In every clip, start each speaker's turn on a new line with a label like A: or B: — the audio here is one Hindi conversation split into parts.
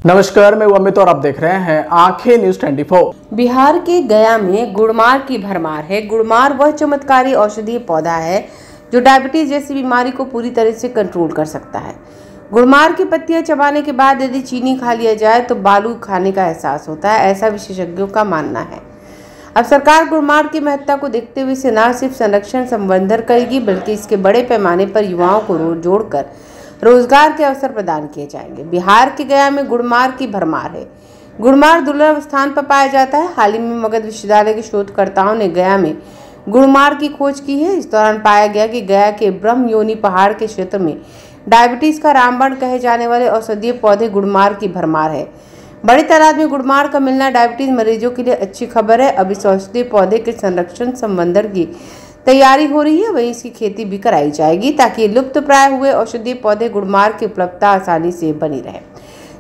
A: नमस्कार, मैं अमित और आप देख रहे हैं आंखें न्यूज 24।
B: बिहार के गया में गुड़मार की भरमार है। गुड़मार वह चमत्कारी औषधीय पौधा है जो डायबिटीज जैसी बीमारी को पूरी तरह से कंट्रोल कर सकता है। गुड़मार की पत्तियां चबाने के बाद यदि चीनी खा लिया जाए तो बालू खाने का एहसास होता है, ऐसा विशेषज्ञों का मानना है। अब सरकार गुड़मार की महत्ता को देखते हुए इसे न सिर्फ संरक्षण संवर्धन करेगी बल्कि इसके बड़े पैमाने पर युवाओं को जोड़कर रोजगार के अवसर प्रदान किए जाएंगे। बिहार के गया में गुड़मार की भरमार है। गुड़मार दुर्लभ स्थान पर पाया जाता है। हाल ही में मगध विश्वविद्यालय के शोधकर्ताओं ने गया में गुड़मार की खोज की है। इस दौरान पाया गया कि गया के ब्रह्मयोनी पहाड़ के क्षेत्र में डायबिटीज का रामबाण कहे जाने वाले औषधीय पौधे गुड़मार की भरमार है। बड़ी तादाद में गुड़मार का मिलना डायबिटीज मरीजों के लिए अच्छी खबर है। अब इस औषधीय पौधे के संरक्षण संवर्धन की तैयारी हो रही है, वहीं इसकी खेती भी कराई जाएगी ताकि लुप्त प्राय हुए औषधीय पौधे गुड़मार की उपलब्धता आसानी से बनी रहे।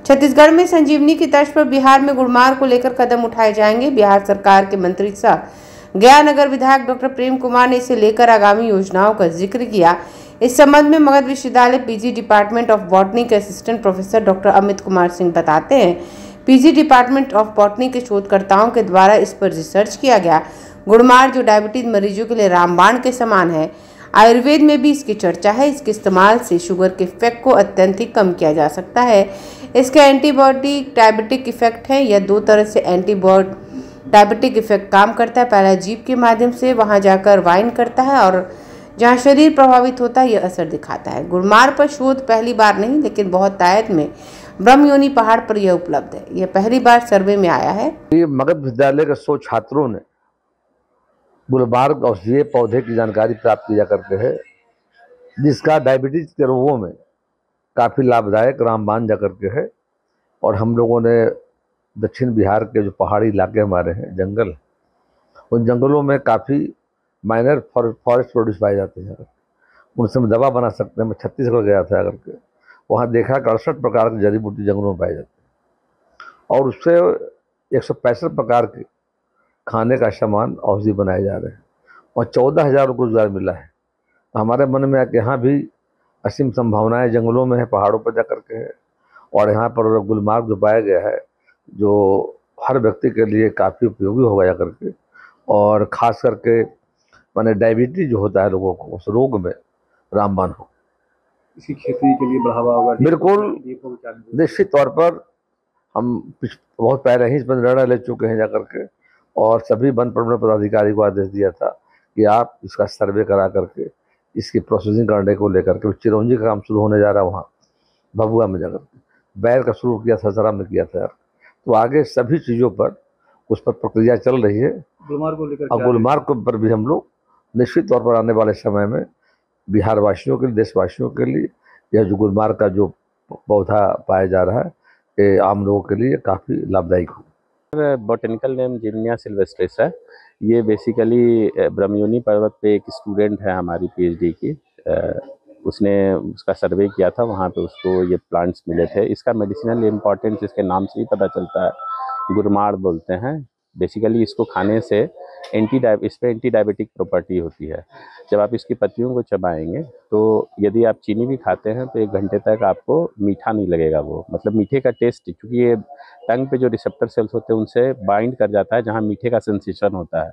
B: छत्तीसगढ़ में संजीवनी की तर्ज पर बिहार में गुड़मार को लेकर कदम उठाए जाएंगे। बिहार सरकार के मंत्री सह गया नगर विधायक डॉक्टर प्रेम कुमार ने इसे लेकर आगामी योजनाओं का जिक्र किया। इस संबंध में मगध विश्वविद्यालय पीजी डिपार्टमेंट ऑफ बॉटनी के assistant professor doctor Amit Kumar Singh बताते हैं, पीजी डिपार्टमेंट ऑफ बॉटनी के शोधकर्ताओं के द्वारा इस पर रिसर्च किया गया। गुड़मार जो डायबिटीज मरीजों के लिए रामबाण के समान है, आयुर्वेद में भी इसकी चर्चा है। इसके इस्तेमाल से शुगर के इफेक्ट को अत्यंत ही कम किया जा सकता है। इसके एंटीबॉडी डायबिटिक इफेक्ट है। यह दो तरह से एंटीबॉडी डायबिटिक इफेक्ट काम करता है। पहला जीभ के माध्यम से वहां जाकर वाइन करता है और जहां शरीर प्रभावित होता है यह असर दिखाता है। गुड़मार पर शोध पहली बार नहीं लेकिन बहुत तायद में ब्रह्मयोनी पहाड़ पर यह उपलब्ध है। यह पहली बार सर्वे में आया है।
C: मगध विश्वविद्यालय के 100 छात्रों ने गुड़मार औषधीय पौधे की जानकारी प्राप्त किया करते हैं, जिसका डायबिटीज के रोगों में काफ़ी लाभदायक रामबाण जा करके है। और हम लोगों ने दक्षिण बिहार के जो पहाड़ी इलाके हमारे हैं, जंगल, उन जंगलों में काफ़ी माइनर फॉरेस्ट प्रोड्यूस पाए जाते हैं, उनसे हम दवा बना सकते हैं। मैं छत्तीसगढ़ गया था करके, वहाँ देखा कि 68 प्रकार की जड़ी बूटी जंगलों में पाई जाती है और उससे 165 प्रकार के खाने का सामान औषधि बनाए जा रहे हैं और 14,000 को रोजगार मिला है। तो हमारे मन में है कि यहाँ भी असीम संभावनाएं जंगलों में है, पहाड़ों पर जा करके है। और यहाँ पर गुलमार्ग जो पाया गया है, जो हर व्यक्ति के लिए काफ़ी उपयोगी होगा जा करके, और ख़ास करके माने डायबिटीज जो होता है लोगों को, उस रोग में रामबाण हो।
D: इसकी खेती के लिए बढ़ावा होगा?
C: बिल्कुल, निश्चित तौर पर हम बहुत पहले ही इस पर निर्णय ले चुके हैं जा करके, और सभी वन प्रबंधन पदाधिकारी को आदेश दिया था कि आप इसका सर्वे करा करके इसकी प्रोसेसिंग करने को लेकर के। चिरौंजी का काम शुरू होने जा रहा है वहाँ भभुआ में जाकर के, बैर का शुरू किया था, ससरा में किया था। तो आगे सभी चीज़ों पर उस पर प्रक्रिया चल रही है।
D: गुलमार को लेकर
C: और गुलमार पर भी हम लोग निश्चित तौर पर आने वाले समय में बिहार वासियों के लिए, देशवासियों के लिए, यह जो गुलमार का जो पौधा पाया जा रहा है, ये आम लोगों के लिए काफ़ी लाभदायक हो।
E: बॉटनिकल नेम जिम्निया सिल्वेस्ट्रिस है। ये बेसिकली ब्रह्मयोनी पर्वत पे एक स्टूडेंट है हमारी पीएचडी की, उसने उसका सर्वे किया था, वहाँ पे उसको ये प्लांट्स मिले थे। इसका मेडिसिनल इम्पॉर्टेंस इसके नाम से ही पता चलता है, गुड़मार बोलते हैं। बेसिकली इसको खाने से इस पर एंटी डायबिटिक प्रॉपर्टी होती है। जब आप इसकी पत्तियों को चबाएंगे तो यदि आप चीनी भी खाते हैं तो 1 घंटे तक आपको मीठा नहीं लगेगा, वो मतलब मीठे का टेस्ट, क्योंकि ये टंग पे जो रिसेप्टर सेल्स होते हैं उनसे बाइंड कर जाता है, जहाँ मीठे का सेंसेशन होता है,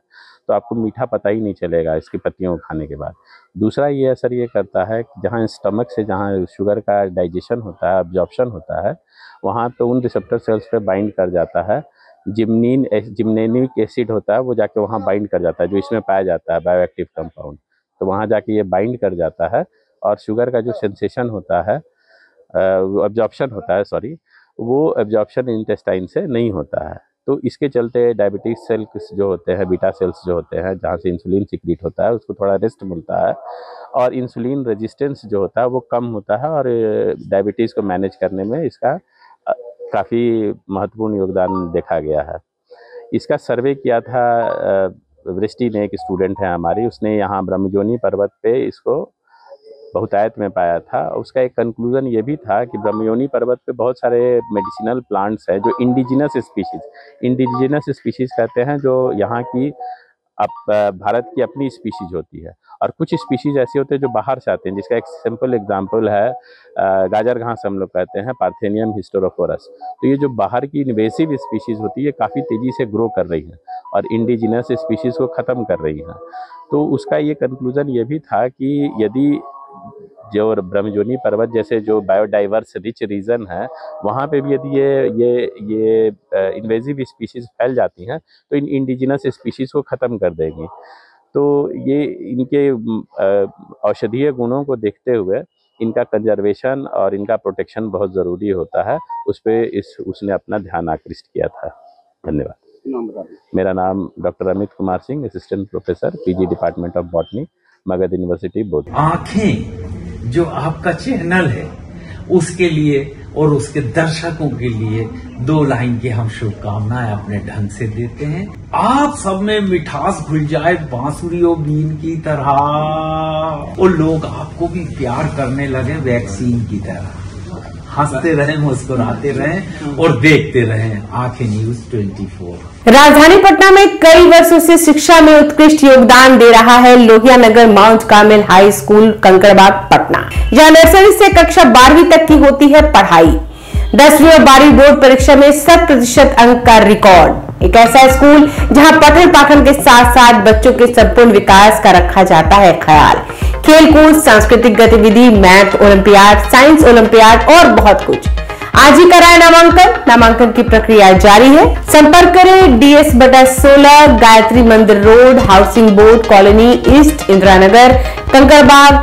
E: तो आपको मीठा पता ही नहीं चलेगा इसकी पत्तियों को खाने के बाद। दूसरा ये असर ये करता है कि जहाँ स्टमक से जहाँ शुगर का डाइजेशन होता है, एब्जॉर्प्शन होता है, वहाँ पे उन रिसेप्टर सेल्स पे बाइंड कर जाता है। जिम्नेनिक एसिड होता है, वो जाके वहाँ बाइंड कर जाता है, जो इसमें पाया जाता है बायोएक्टिव कंपाउंड, तो वहाँ जाके ये बाइंड कर जाता है और शुगर का जो सेंसेशन होता है, एब्जॉर्प्शन होता है, सॉरी, वो एब्जॉर्प्शन इंटेस्टाइन से नहीं होता है। तो इसके चलते डायबिटीज सेल्स जो होते हैं, बीटा सेल्स जो होते हैं, जहाँ से इंसुलिन सिक्रीट होता है, उसको थोड़ा रेस्ट मिलता है और इंसुलिन रेजिस्टेंस जो होता है वो कम होता है और डायबिटीज़ को मैनेज करने में इसका काफ़ी महत्वपूर्ण योगदान देखा गया है। इसका सर्वे किया था वृष्टि ने, एक स्टूडेंट है हमारी, उसने यहाँ ब्रह्मयोनी पर्वत पे इसको बहुतायत में पाया था। उसका एक कंक्लूजन ये भी था कि ब्रह्मयोनी पर्वत पे बहुत सारे मेडिसिनल प्लांट्स हैं जो इंडिजिनस स्पीशीज़ कहते हैं, जो यहाँ की भारत की अपनी स्पीशीज होती है और कुछ स्पीशीज ऐसे होते हैं जो बाहर से आते हैं, जिसका एक सिंपल एग्जांपल है गाजर घास हम लोग कहते हैं, पार्थेनियम हिस्टोरोफोरस। तो ये जो बाहर की इन्वेसिव स्पीशीज होती है काफ़ी तेज़ी से ग्रो कर रही है और इंडिजिनस स्पीशीज़ को ख़त्म कर रही हैं। तो उसका ये कंक्लूज़न ये भी था कि यदि जो ब्रह्मजोनी पर्वत जैसे जो बायोडाइवर्स रिच रीजन है वहाँ पे भी यदि ये इन्वेजिव स्पीशीज़ फैल जाती हैं तो इन इंडिजिनस स्पीशीज़ को ख़त्म कर देगी। तो ये इनके औषधीय गुणों को देखते हुए इनका कंजर्वेशन और इनका प्रोटेक्शन बहुत ज़रूरी होता है, उस पर उसने अपना ध्यान आकृष्ट किया था। धन्यवाद। मेरा नाम doctor Amit Kumar Singh, assistant professor, PG department of botany, Magadh university, बोध।
F: आँखें जो आपका चैनल है उसके लिए और उसके दर्शकों के लिए 2 लाइन की हम शुभकामनाएं अपने ढंग से देते हैं। आप सब में मिठास घुल जाए बांसुरी और बीन की तरह और लोग आपको भी प्यार करने लगे वैक्सीन की तरह। हंसते रहें, मुस्कुराते रहें और देखते रहें आंखें न्यूज 24।
B: राजधानी पटना में कई वर्षों से शिक्षा में उत्कृष्ट योगदान दे रहा है Lohia Nagar Mount Carmel High School Kankarbagh Patna. यहां नर्सरी से कक्षा 12वीं तक की होती है पढ़ाई। 10वीं और 12वीं बोर्ड परीक्षा में 100% अंक का रिकॉर्ड। एक ऐसा स्कूल जहां पठन पाठन के साथ साथ बच्चों के संपूर्ण विकास का रखा जाता है ख्याल। खेलकूद, सांस्कृतिक गतिविधि, मैथ ओलंपियाड, साइंस ओलंपियाड और बहुत कुछ। आज ही कराए नामांकन की प्रक्रिया जारी है। संपर्क करें DS/16 Gayatri Mandir road, housing board colony east, Indira Nagar, Kankarbagh,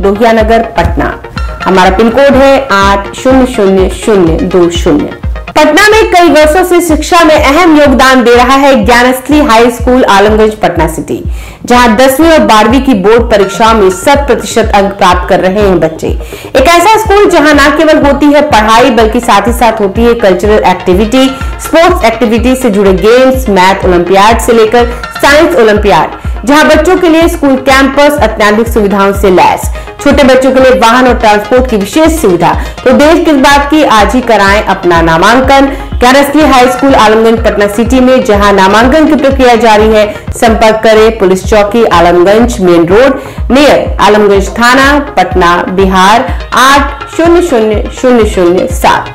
B: Lohia Nagar, Patna. हमारा पिन कोड है 800020। पटना में कई वर्षों से शिक्षा में अहम योगदान दे रहा है Gyansthali high school Alamganj Patna city, जहां 10वीं और 12वीं की बोर्ड परीक्षाओं में 100% अंक प्राप्त कर रहे हैं बच्चे। एक ऐसा स्कूल जहां न केवल होती है पढ़ाई बल्कि साथ ही साथ होती है कल्चरल एक्टिविटी, स्पोर्ट्स एक्टिविटी से जुड़े गेम्स, मैथ ओलंपियाड से लेकर साइंस ओलंपियाड, जहां बच्चों के लिए स्कूल कैंपस अत्याधुनिक सुविधाओं से लैस, छोटे बच्चों के लिए वाहन और ट्रांसपोर्ट की विशेष सुविधा। तो देर किस बात की, आज ही कराएं अपना नामांकन Gyansthali high school Alamganj Patna city में, जहां नामांकन की प्रक्रिया जारी है। संपर्क करें पुलिस चौकी Alamganj main road near Alamganj थाना, पटना, बिहार 800007।